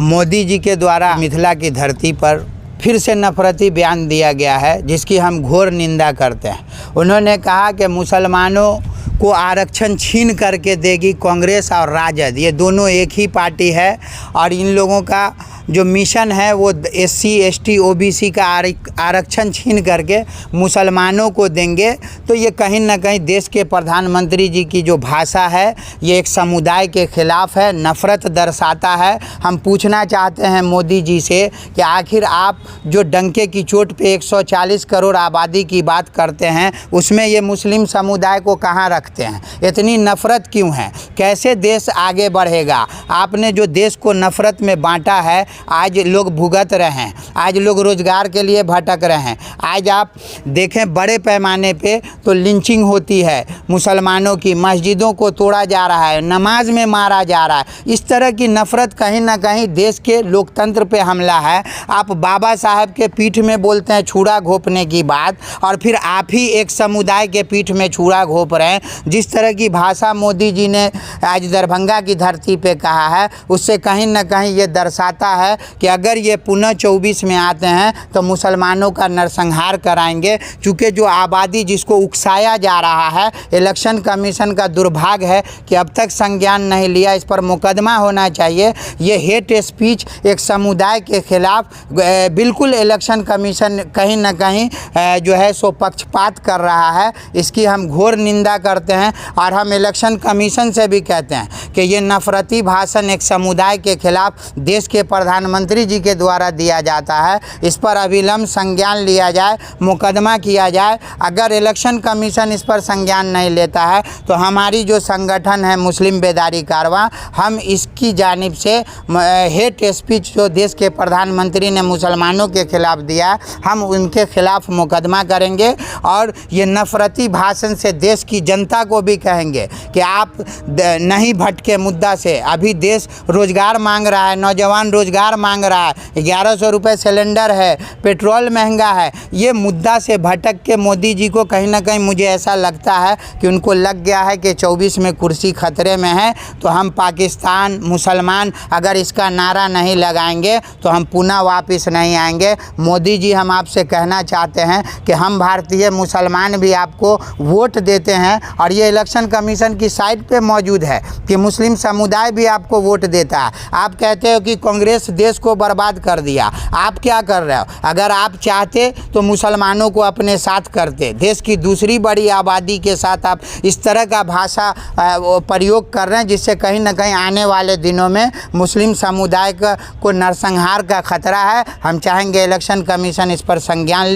मोदी जी के द्वारा मिथिला की धरती पर फिर से नफरती बयान दिया गया है, जिसकी हम घोर निंदा करते हैं। उन्होंने कहा कि मुसलमानों को आरक्षण छीन करके देगी कांग्रेस और राजद, ये दोनों एक ही पार्टी है और इन लोगों का जो मिशन है वो SC ST OBC का आरक्षण छीन करके मुसलमानों को देंगे। तो ये कहीं ना कहीं देश के प्रधानमंत्री जी की जो भाषा है ये एक समुदाय के खिलाफ है, नफ़रत दर्शाता है। हम पूछना चाहते हैं मोदी जी से कि आखिर आप जो डंके की चोट पे 140 करोड़ आबादी की बात करते हैं उसमें ये मुस्लिम समुदाय को कहाँ रखते हैं? इतनी नफ़रत क्यों है? कैसे देश आगे बढ़ेगा? आपने जो देश को नफ़रत में बांटा है, आज लोग भुगत रहे हैं, आज लोग रोज़गार के लिए भटक रहे हैं। आज आप देखें बड़े पैमाने पे तो लिंचिंग होती है, मुसलमानों की मस्जिदों को तोड़ा जा रहा है, नमाज में मारा जा रहा है। इस तरह की नफ़रत कहीं ना कहीं देश के लोकतंत्र पे हमला है। आप बाबा साहब के पीठ में बोलते हैं छुरा घोंपने की बात, और फिर आप ही एक समुदाय के पीठ में छुरा घोंप रहे हैं। जिस तरह की भाषा मोदी जी ने आज दरभंगा की धरती पे कहा है, उससे कहीं ना कहीं ये दर्शाता है कि अगर ये पुनः 24 में आते हैं तो मुसलमानों का नरसंहार कराएंगे। चूँकि जो आबादी जिसको उकसाया जा रहा है, इलेक्शन कमीशन का दुर्भाग्य है कि अब तक संज्ञान नहीं लिया, इस पर मुकदमा होना चाहिए। ये हेट स्पीच एक समुदाय के खिलाफ बिल्कुल इलेक्शन कमीशन कहीं ना कहीं जो है सो पक्षपात कर रहा है। इसकी हम घोर निंदा करते हैं और हम इलेक्शन कमीशन से भी कहते हैं कि ये नफरती भाषण एक समुदाय के खिलाफ देश के प्रधानमंत्री जी के द्वारा दिया जाता है। इस पर अविलंब संज्ञान लिया जाए, मुकदमा किया जाए। अगर इलेक्शन कमीशन इस पर संज्ञान नहीं लेता है तो हमारी जो संगठन है मुस्लिम बेदारी कारवां, हम इसकी जानिब से हेट स्पीच जो देश के प्रधानमंत्री ने मुसलमानों के खिलाफ दिया, हम उनके खिलाफ मुकदमा करेंगे और ये नफरती भाषण से देश की जनता को भी कहेंगे कि आप नहीं भटके मुद्दा से। अभी देश रोज़गार मांग रहा है, नौजवान रोज़गार मांग रहा है, 1100 रुपये सिलेंडर है, पेट्रोल महंगा है। ये मुद्दा से भटक के मोदी जी को कहीं ना कहीं मुझे ऐसा लगता है कि उनको लग गया है कि 24 में कुर्सी खतरे में है। तो हम पाकिस्तान मुसलमान अगर इसका नारा नहीं लगाएंगे तो हम पुनः वापस नहीं आएंगे। मोदी जी, हम आपसे कहना चाहते हैं कि हम भारतीय मुसलमान भी आपको वोट देते हैं और ये इलेक्शन कमीशन की साइट पे मौजूद है कि मुस्लिम समुदाय भी आपको वोट देता है। आप कहते हो कि कांग्रेस देश को बर्बाद कर दिया, आप क्या कर रहे हो? अगर आप चाहते तो मुसलमानों को अपने साथ करते। देश की दूसरी बड़ी आबादी के साथ आप इस तरह का भाषा प्रयोग कर रहे हैं, जिससे कहीं ना कहीं आने वाले दिनों में मुस्लिम समुदाय को नरसंहार का खतरा है। हम चाहेंगे इलेक्शन कमीशन इस पर संज्ञान ले।